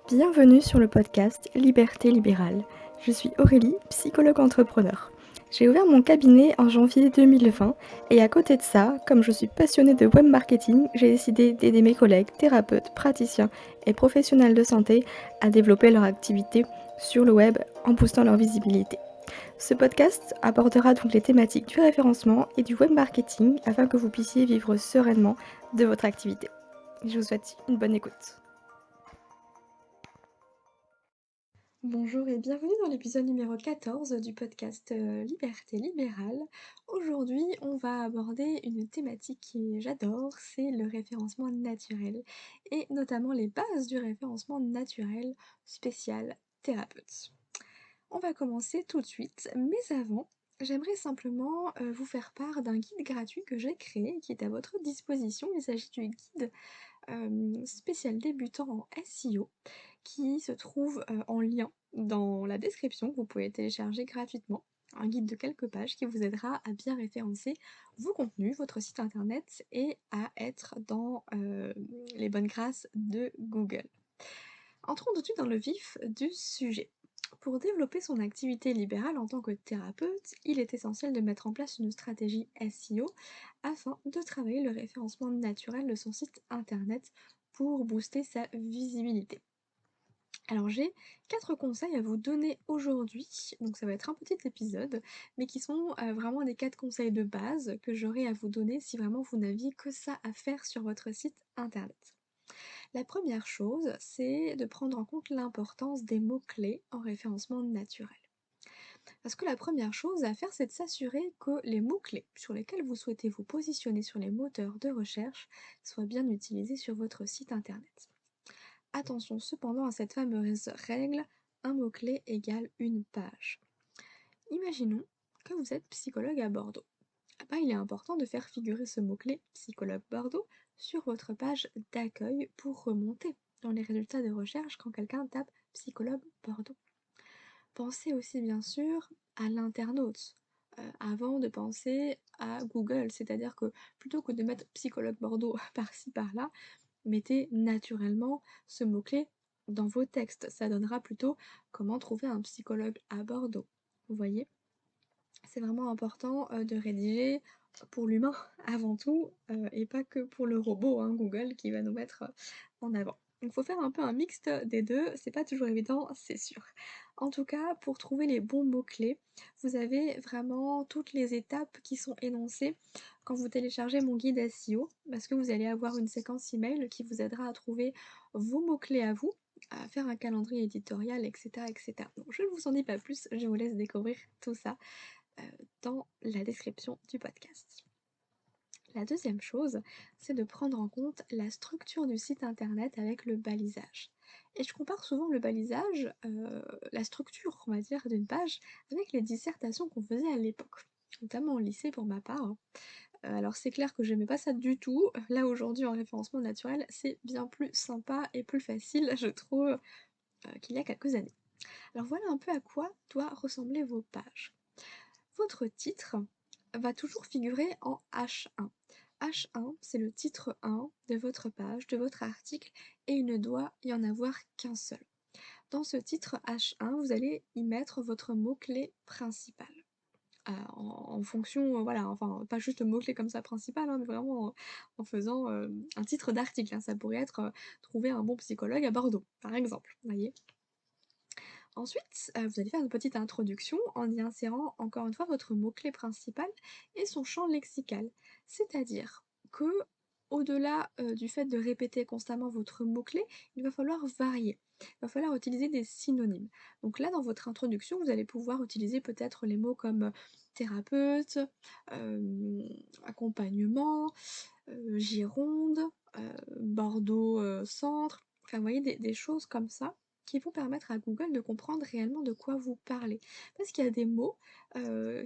Bienvenue sur le podcast Liberté libérale. Je suis Aurélie, psychologue entrepreneur. J'ai ouvert mon cabinet en janvier 2020 et à côté de ça, comme je suis passionnée de web marketing, j'ai décidé d'aider mes collègues, thérapeutes, praticiens et professionnels de santé à développer leur activité sur le web en boostant leur visibilité. Ce podcast abordera donc les thématiques du référencement et du web marketing afin que vous puissiez vivre sereinement de votre activité. Je vous souhaite une bonne écoute. Bonjour et bienvenue dans l'épisode numéro 14 du podcast Liberté libérale. Aujourd'hui, on va aborder une thématique que j'adore, c'est le référencement naturel et notamment les bases du référencement naturel spécial thérapeute. On va commencer tout de suite, mais avant, j'aimerais simplement vous faire part d'un guide gratuit que j'ai créé qui est à votre disposition. Il s'agit du guide spécial débutant en SEO qui se trouve en lien dans la description, que vous pouvez télécharger gratuitement. Un guide de quelques pages qui vous aidera à bien référencer vos contenus, votre site internet et à être dans les bonnes grâces de Google. Entrons tout de suite dans le vif du sujet. Pour développer son activité libérale en tant que thérapeute, il est essentiel de mettre en place une stratégie SEO afin de travailler le référencement naturel de son site internet pour booster sa visibilité. Alors j'ai 4 conseils à vous donner aujourd'hui, donc ça va être un petit épisode, mais qui sont vraiment des 4 conseils de base que j'aurai à vous donner si vraiment vous n'aviez que ça à faire sur votre site internet. La première chose, c'est de prendre en compte l'importance des mots-clés en référencement naturel. Parce que la première chose à faire, c'est de s'assurer que les mots-clés sur lesquels vous souhaitez vous positionner sur les moteurs de recherche soient bien utilisés sur votre site internet. Attention cependant à cette fameuse règle, un mot-clé égale une page. Imaginons que vous êtes psychologue à Bordeaux. Il est important de faire figurer ce mot-clé psychologue Bordeaux sur votre page d'accueil pour remonter dans les résultats de recherche quand quelqu'un tape psychologue Bordeaux. Pensez aussi bien sûr à l'internaute avant de penser à Google, c'est-à-dire que plutôt que de mettre psychologue Bordeaux par-ci par-là, mettez naturellement ce mot-clé dans vos textes. Ça donnera plutôt comment trouver un psychologue à Bordeaux. Vous voyez ? C'est vraiment important de rédiger pour l'humain avant tout et pas que pour le robot, hein, Google, qui va nous mettre en avant. Donc il faut faire un peu un mixte des deux, c'est pas toujours évident, c'est sûr. En tout cas, pour trouver les bons mots-clés, vous avez vraiment toutes les étapes qui sont énoncées quand vous téléchargez mon guide SEO, parce que vous allez avoir une séquence email qui vous aidera à trouver vos mots-clés à vous, à faire un calendrier éditorial, etc., etc. Donc je ne vous en dis pas plus, je vous laisse découvrir tout ça dans la description du podcast. La deuxième chose, c'est de prendre en compte la structure du site internet avec le balisage. Et je compare souvent le balisage, la structure, on va dire, d'une page, avec les dissertations qu'on faisait à l'époque, notamment au lycée pour ma part. Alors c'est clair que j'aimais pas ça du tout. Là aujourd'hui en référencement naturel, c'est bien plus sympa et plus facile, je trouve, qu'il y a quelques années. Alors voilà un peu à quoi doivent ressembler vos pages. Votre titre va toujours figurer en H1. H1, c'est le titre 1 de votre page, de votre article, et il ne doit y en avoir qu'un seul. Dans ce titre H1, vous allez y mettre votre mot-clé principal. En fonction, voilà, enfin, pas juste mot-clé comme ça principal, hein, mais vraiment en faisant un titre d'article. Hein. Ça pourrait être trouver un bon psychologue à Bordeaux, par exemple, vous voyez. Ensuite, vous allez faire une petite introduction en y insérant encore une fois votre mot-clé principal et son champ lexical. C'est-à-dire que, au-delà du fait de répéter constamment votre mot-clé, il va falloir varier. Il va falloir utiliser des synonymes. Donc là, dans votre introduction, vous allez pouvoir utiliser peut-être les mots comme thérapeute, accompagnement, Gironde, Bordeaux centre, enfin vous voyez des choses comme ça qui vont permettre à Google de comprendre réellement de quoi vous parlez. Parce qu'il y a des mots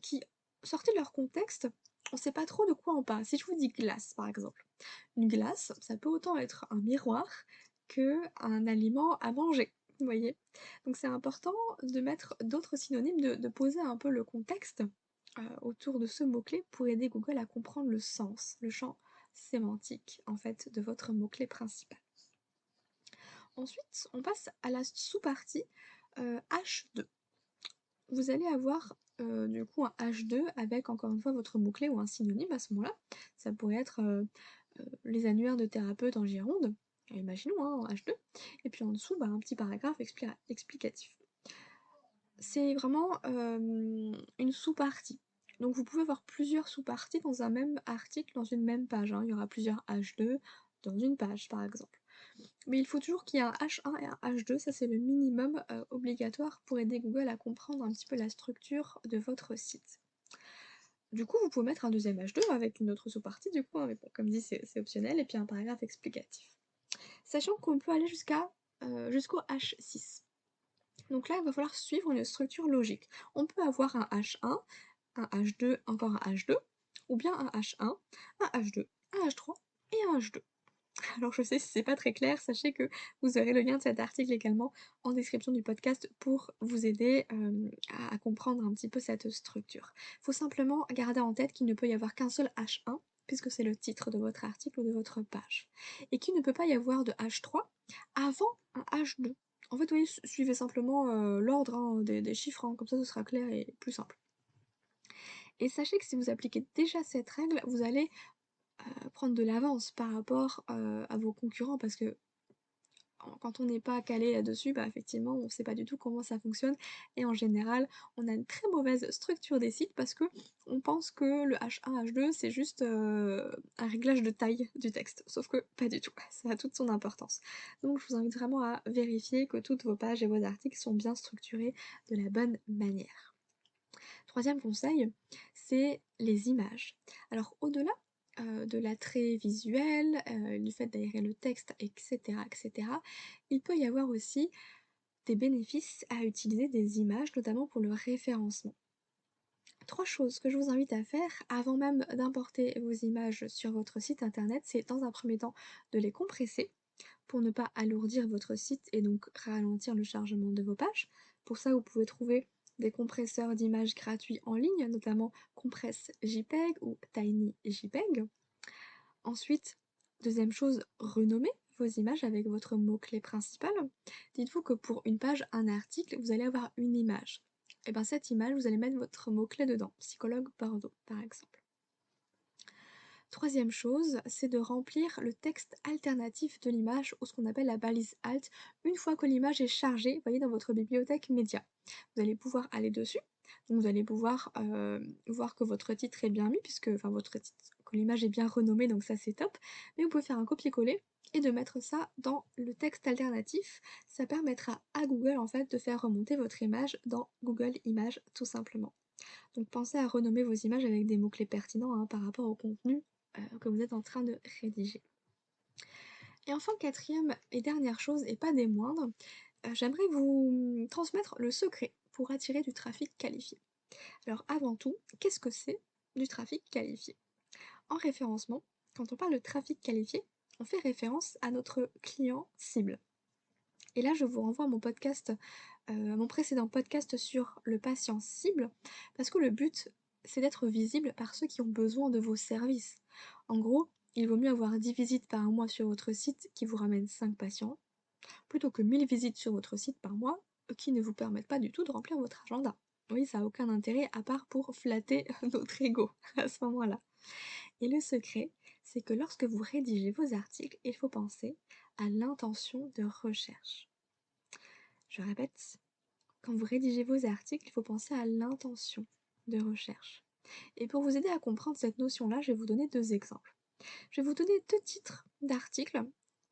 qui, sortis de leur contexte, on ne sait pas trop de quoi on parle. Si je vous dis glace par exemple, une glace, ça peut autant être un miroir qu'un aliment à manger. Vous voyez? Donc c'est important de mettre d'autres synonymes, de poser un peu le contexte autour de ce mot-clé pour aider Google à comprendre le sens, le champ sémantique en fait de votre mot-clé principal. Ensuite, on passe à la sous-partie H2. Vous allez avoir du coup un H2 avec encore une fois votre mot-clé ou un synonyme à ce moment-là. Ça pourrait être les annuaires de thérapeute en Gironde, imaginons hein, en H2, et puis en dessous un petit paragraphe explicatif. C'est vraiment une sous-partie. Donc vous pouvez avoir plusieurs sous-parties dans un même article, dans une même page, hein. Il y aura plusieurs H2 dans une page par exemple. Mais il faut toujours qu'il y ait un H1 et un H2, ça c'est le minimum obligatoire pour aider Google à comprendre un petit peu la structure de votre site. Du coup, vous pouvez mettre un deuxième H2 avec une autre sous-partie, du coup, hein, mais bon, comme dit, c'est optionnel, et puis un paragraphe explicatif. Sachant qu'on peut aller jusqu'au H6. Donc là, il va falloir suivre une structure logique. On peut avoir un H1, un H2, encore un H2, ou bien un H1, un H2, un H3 et un H2. Alors je sais si c'est pas très clair, sachez que vous aurez le lien de cet article également en description du podcast pour vous aider à comprendre un petit peu cette structure. Il faut simplement garder en tête qu'il ne peut y avoir qu'un seul H1, puisque c'est le titre de votre article ou de votre page, et qu'il ne peut pas y avoir de H3 avant un H2. En fait, vous voyez, suivez simplement l'ordre hein, des chiffres, hein, comme ça ce sera clair et plus simple. Et sachez que si vous appliquez déjà cette règle, vous allez prendre de l'avance par rapport à vos concurrents parce que quand on n'est pas calé là-dessus, effectivement, on ne sait pas du tout comment ça fonctionne et en général, on a une très mauvaise structure des sites parce que on pense que le H1, H2, c'est juste un réglage de taille du texte, sauf que pas du tout, ça a toute son importance. Donc je vous invite vraiment à vérifier que toutes vos pages et vos articles sont bien structurés de la bonne manière. Troisième conseil, c'est les images. Alors au-delà de l'attrait visuel, du fait d'aérer le texte, etc., il peut y avoir aussi des bénéfices à utiliser des images, notamment pour le référencement. Trois choses que je vous invite à faire avant même d'importer vos images sur votre site internet, c'est dans un premier temps de les compresser pour ne pas alourdir votre site et donc ralentir le chargement de vos pages. Pour ça, vous pouvez trouver des compresseurs d'images gratuits en ligne, notamment Compress JPEG ou Tiny JPEG. Ensuite, deuxième chose, renommez vos images avec votre mot-clé principal. Dites-vous que pour une page, un article, vous allez avoir une image. Et bien cette image, vous allez mettre votre mot-clé dedans, psychologue Bordeaux par exemple. Troisième chose, c'est de remplir le texte alternatif de l'image ou ce qu'on appelle la balise alt une fois que l'image est chargée, vous voyez, dans votre bibliothèque média. Vous allez pouvoir aller dessus, donc vous allez pouvoir voir que votre titre est bien mis, que l'image est bien renommée, donc ça c'est top, mais vous pouvez faire un copier-coller et de mettre ça dans le texte alternatif. Ça permettra à Google en fait de faire remonter votre image dans Google Images tout simplement. Donc pensez à renommer vos images avec des mots-clés pertinents hein, par rapport au contenu que vous êtes en train de rédiger. Et enfin, quatrième et dernière chose, et pas des moindres, j'aimerais vous transmettre le secret pour attirer du trafic qualifié. Alors avant tout, qu'est-ce que c'est du trafic qualifié? En référencement, quand on parle de trafic qualifié, on fait référence à notre client cible. Et là, je vous renvoie à mon podcast, mon précédent podcast sur le patient cible, parce que le but, c'est d'être visible par ceux qui ont besoin de vos services. En gros, il vaut mieux avoir 10 visites par mois sur votre site qui vous ramènent 5 patients, plutôt que 1000 visites sur votre site par mois qui ne vous permettent pas du tout de remplir votre agenda. Oui, ça n'a aucun intérêt à part pour flatter notre ego à ce moment-là. Et le secret, c'est que lorsque vous rédigez vos articles, il faut penser à l'intention de recherche. Je répète, quand vous rédigez vos articles, il faut penser à l'intention de recherche. Et pour vous aider à comprendre cette notion-là, je vais vous donner deux exemples. Je vais vous donner deux titres d'articles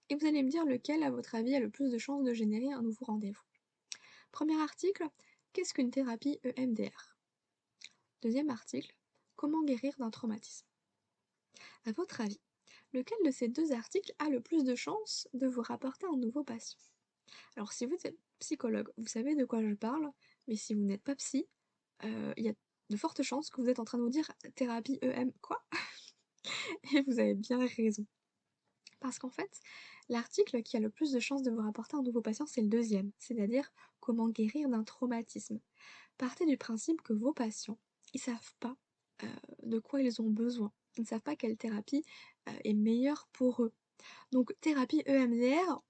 et vous allez me dire lequel, à votre avis, a le plus de chances de générer un nouveau rendez-vous. Premier article, qu'est-ce qu'une thérapie EMDR? Deuxième article, comment guérir d'un traumatisme? À votre avis, lequel de ces deux articles a le plus de chances de vous rapporter un nouveau patient? Alors si vous êtes psychologue, vous savez de quoi je parle, mais si vous n'êtes pas psy, il y a de fortes chances que vous êtes en train de vous dire thérapie EM quoi? Et vous avez bien raison. Parce qu'en fait, l'article qui a le plus de chances de vous rapporter un nouveau patient, c'est le deuxième, c'est-à-dire comment guérir d'un traumatisme. Partez du principe que vos patients, ils savent pas de quoi ils ont besoin. Ils ne savent pas quelle thérapie est meilleure pour eux. Donc thérapie EMDR,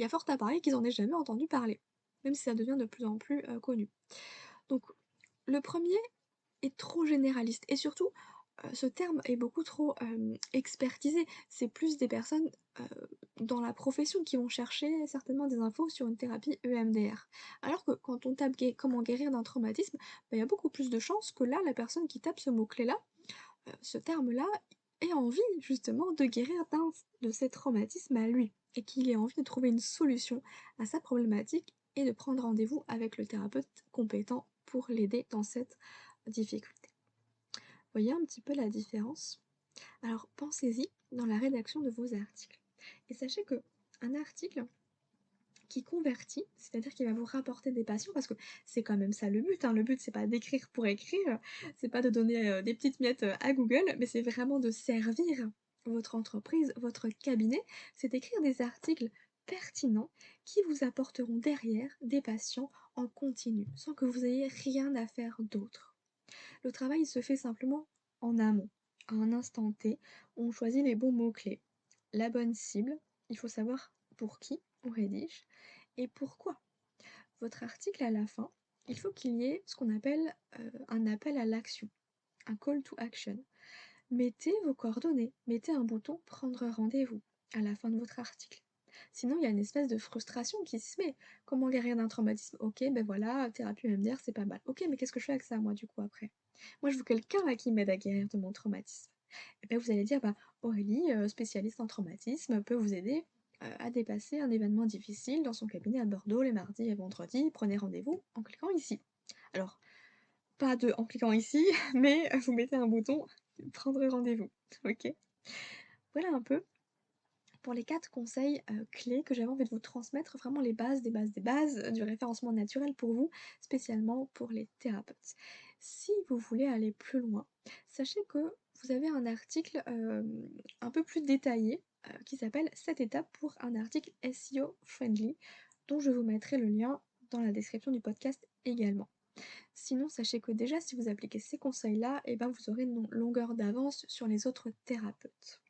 il y a fort à parier qu'ils en aient jamais entendu parler, même si ça devient de plus en plus, connu. Donc le premier est trop généraliste et surtout, ce terme est beaucoup trop, expertisé. C'est plus des personnes, dans la profession qui vont chercher certainement des infos sur une thérapie EMDR. Alors que quand on tape «comment guérir d'un traumatisme», bah, il y a beaucoup plus de chances que là, la personne qui tape ce mot-clé-là, ce terme-là, ait envie justement de guérir d'un de ses traumatismes à lui et qu'il ait envie de trouver une solution à sa problématique et de prendre rendez-vous avec le thérapeute compétent pour l'aider dans cette difficulté. Voyez un petit peu la différence? Alors pensez-y dans la rédaction de vos articles. Et sachez que un article qui convertit, c'est-à-dire qui va vous rapporter des patients, parce que c'est quand même ça le but, hein. Le but c'est pas d'écrire pour écrire, c'est pas de donner des petites miettes à Google, mais c'est vraiment de servir votre entreprise, votre cabinet, c'est d'écrire des articles pertinents qui vous apporteront derrière des patients en continu, sans que vous ayez rien à faire d'autre. Le travail se fait simplement en amont, à un instant T, on choisit les bons mots-clés, la bonne cible, il faut savoir pour qui on rédige et pourquoi. Votre article à la fin, il faut qu'il y ait ce qu'on appelle un appel à l'action, un call to action. Mettez vos coordonnées, mettez un bouton prendre rendez-vous à la fin de votre article. Sinon, il y a une espèce de frustration qui se met. Comment guérir d'un traumatisme? Ok, ben voilà, thérapie EMDR, c'est pas mal. Ok, mais qu'est-ce que je fais avec ça, moi, du coup, après? Moi, je veux quelqu'un là qui m'aide à guérir de mon traumatisme. Et bien, vous allez dire, bah, Aurélie, spécialiste en traumatisme, peut vous aider à dépasser un événement difficile dans son cabinet à Bordeaux les mardis et vendredis. Prenez rendez-vous en cliquant ici. Alors, pas de en cliquant ici, mais vous mettez un bouton prendre rendez-vous. Ok? Voilà un peu pour les 4 conseils, clés que j'avais envie de vous transmettre, vraiment les bases des bases des bases, du référencement naturel pour vous, spécialement pour les thérapeutes. Si vous voulez aller plus loin, sachez que vous avez un article, un peu plus détaillé, qui s'appelle «7 étapes pour un article SEO friendly», dont je vous mettrai le lien dans la description du podcast également. Sinon, sachez que déjà si vous appliquez ces conseils-là, et ben, vous aurez une longueur d'avance sur les autres thérapeutes.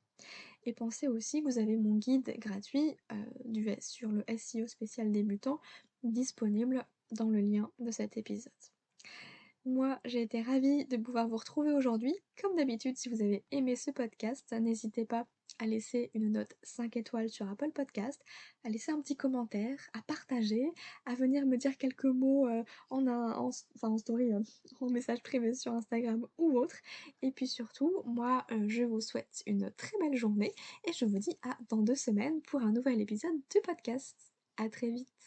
Et pensez aussi que vous avez mon guide gratuit sur le SEO spécial débutant disponible dans le lien de cet épisode. Moi, j'ai été ravie de pouvoir vous retrouver aujourd'hui. Comme d'habitude, si vous avez aimé ce podcast, n'hésitez pas à laisser une note 5 étoiles sur Apple Podcast, à laisser un petit commentaire, à partager, à venir me dire quelques mots en story, en message privé sur Instagram ou autre. Et puis surtout, moi, je vous souhaite une très belle journée et je vous dis à dans 2 semaines pour un nouvel épisode du podcast. À très vite.